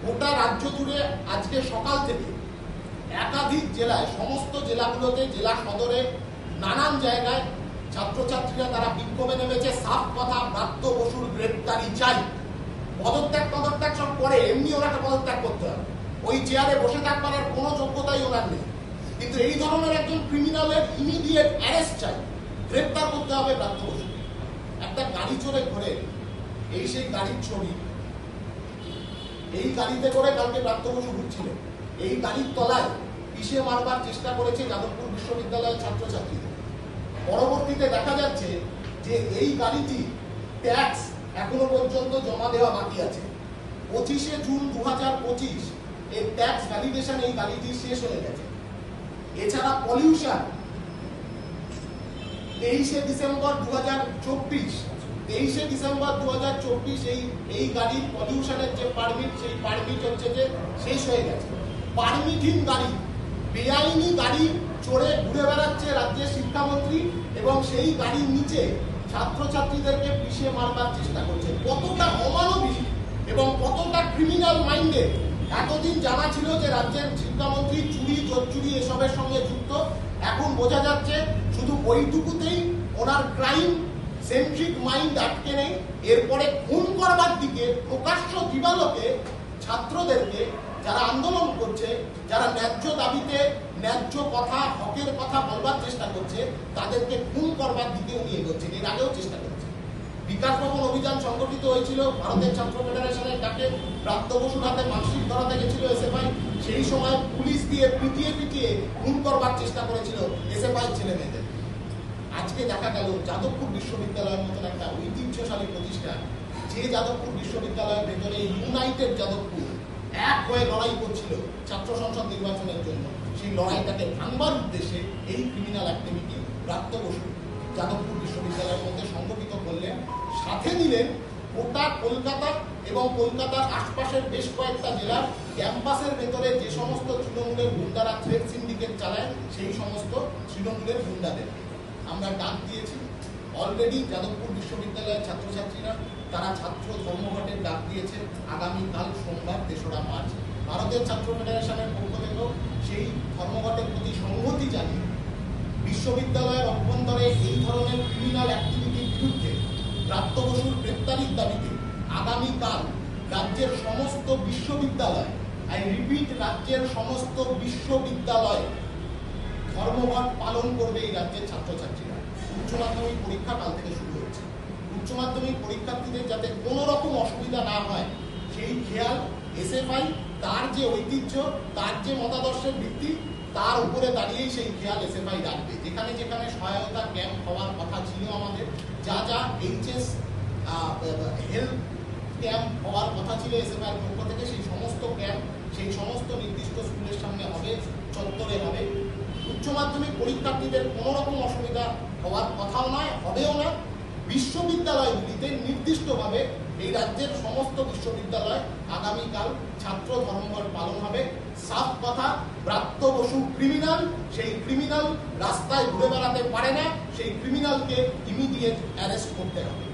গোটা রাজ্য জুড়ে আজকে সকাল থেকে একাধিক জেলায়, সমস্ত জেলাগুলোতে, জেলা সদরে নানান জায়গায় ছাত্রছাত্রীরা তারা বিক্ষোভে নেমেছে। সাফ কথা, ব্রাত্য বসুর গ্রেপ্তারি চাই। পদত্যাগ সব করে, এমনি ওনাকে পদত্যাগ করতে হবে। ওই চেয়ারে বসে থাকবার আর কোনো যোগ্যতাই ওনার নেই। কিন্তু এই ধরনের একজন ক্রিমিনালের ইমিডিয়েট অ্যারেস্ট চাই, গ্রেপ্তার করতে হবে ব্রাত্য বসুকে। একটা গাড়ি চড়ে ঘোরে, এই সেই গাড়ির ছবি। এই গাড়িতে করে কালকে ব্রাত্য বসু ঘুরছিল। এই গাড়ির তলায় পিষে মারবার চেষ্টা করেছে যাদবপুর বিশ্ববিদ্যালয়ের ছাত্রছাত্রীদের। পরবর্তীতে দেখা যাচ্ছে যে এই গাড়িটি ট্যাক্স এখনো পর্যন্ত জমা দেওয়া বাকি আছে। 25শে জুন 2025 এই ট্যাক্স ভ্যালিডেশন এই গাড়িটি শেষ হয়ে গেছে। এছাড়া পলিউশন 23শে ডিসেম্বর 2024 এই গাড়ির পলিউশনের যে পারমিট, সেই পারমিট হচ্ছে যে শেষ হয়ে গেছে। পারমিটহীন গাড়ি, বেআইনি গাড়ি চড়ে ঘুরে বেড়াচ্ছে রাজ্যের শিক্ষামন্ত্রী এবং সেই গাড়ির নিচে ছাত্রছাত্রীদেরকে পিষে মারবার চেষ্টা করছে। কতটা অমানবিক এবং কতটা ক্রিমিনাল মাইন্ডেড। এতদিন জানা ছিল যে রাজ্যের শিক্ষামন্ত্রী চুরি, জোচ্চুরি এসবের সঙ্গে যুক্ত। এখন বোঝা যাচ্ছে শুধু ওইটুকুতেই ওনার ক্রাইম সেন্ট্রিক মাইন্ড আটকে নেই। এরপরে খুন করবার দিকে প্রকাশ্য দিবালোকে ছাত্রদেরকে, যারা আন্দোলন করছে, যারা ন্যায্য দাবিতে ন্যায্য কথা, হকের কথা বলবার চেষ্টা করছে, তাদেরকে খুন করবার দিকে উনি এগোচ্ছেন। এর আগেও চেষ্টা করছেন। বিকাশ ভবন অভিযান সংগঠিত হয়েছিল ভারতের ছাত্র ফেডারেশনের ডাকে। ব্রাত্য বসুর হাতে মার্কশিট ধরাতে গেছিল এসএফআই। সেই সময় পুলিশ দিয়ে পিটিয়ে খুন করবার চেষ্টা করেছিল এসএফআই ছেলে মেয়েদের। আজকে দেখা গেল যাদবপুর বিশ্ববিদ্যালয়ের মতন একটা ঐতিহ্যশালী প্রতিষ্ঠান, যে যাদবপুর বিশ্ববিদ্যালয়ের ভেতরে ইউনাইটেড যাদবপুর এক হয়ে লড়াই করছিল ছাত্র সংসদ নির্বাচনের জন্য, সেই লড়াইটাকে ভাঙবার উদ্দেশ্যে এই ক্রিমিনাল অ্যাক্টিভিটি ব্রাত্য বসু যাদবপুর বিশ্ববিদ্যালয়ের মধ্যে সংগঠিত করলেন। সাথে নিলেন গোটা কলকাতা এবং কলকাতার আশপাশের বেশ কয়েকটা জেলার ক্যাম্পাসের ভেতরে যে সমস্ত তৃণমূলের গুন্ডারা থ্রেড সিন্ডিকেট চালায়, সেই সমস্ত তৃণমূলের গুন্ডাদের আমরা ডাক দিয়েছি। অলরেডি যাদবপুর বিশ্ববিদ্যালয়ের ছাত্রছাত্রীরা তারা ছাত্র ধর্মঘটের ডাক দিয়েছে। আগামীকাল সোমবার 3রা মার্চ ভারতের ছাত্র ফেডারেশনের পক্ষ থেকেও সেই ধর্মঘটের প্রতি সংহতি জানিয়ে বিশ্ববিদ্যালয়ের অভ্যন্তরে এই ধরনের ক্রিমিনাল অ্যাক্টিভিটির বিরুদ্ধে ব্রাত্য বসুর গ্রেপ্তারির দাবিতে আগামীকাল রাজ্যের সমস্ত বিশ্ববিদ্যালয়, আই রিপিট, রাজ্যের সমস্ত বিশ্ববিদ্যালয় ধর্মঘট পালন করবে এই রাজ্যের ছাত্রছাত্রীরা। উচ্চ মাধ্যমিক পরীক্ষা কাল থেকে শুরু হচ্ছে। উচ্চ মাধ্যমিক পরীক্ষার্থীদের যাতে কোনো রকম অসুবিধা না হয়, সেই খেয়াল এসএফআই, তার যে ঐতিহ্য, তার যে মতাদর্শের ভিত্তি, তার উপরে দাঁড়িয়েই সেই খেয়াল এসএফআই রাখবে। যেখানে যেখানে সহায়তা ক্যাম্প হওয়ার কথা ছিল আমাদের, যা এইচএস হেলথ ক্যাম্প হওয়ার কথা ছিল এসএফআই এর পক্ষ থেকে, সেই সমস্ত ক্যাম্প সেই সমস্ত নির্দিষ্ট স্কুলের সামনে হবে, চত্বরে হবে। উচ্চ মাধ্যমিক পরীক্ষার্থীদের কোনো রকম অসুবিধা হওয়ার কথাও নয়, হবেও না। বিশ্ববিদ্যালয়গুলিতে নির্দিষ্টভাবে এই রাজ্যের সমস্ত বিশ্ববিদ্যালয় আগামীকাল ছাত্র ধর্মঘট পালন হবে। সাফ কথা, ব্রাত্য বসু ক্রিমিনাল, সেই ক্রিমিনাল রাস্তায় ঘুরে বেড়াতে পারে না, সেই ক্রিমিনালকে ইমিডিয়েট অ্যারেস্ট করতে হবে।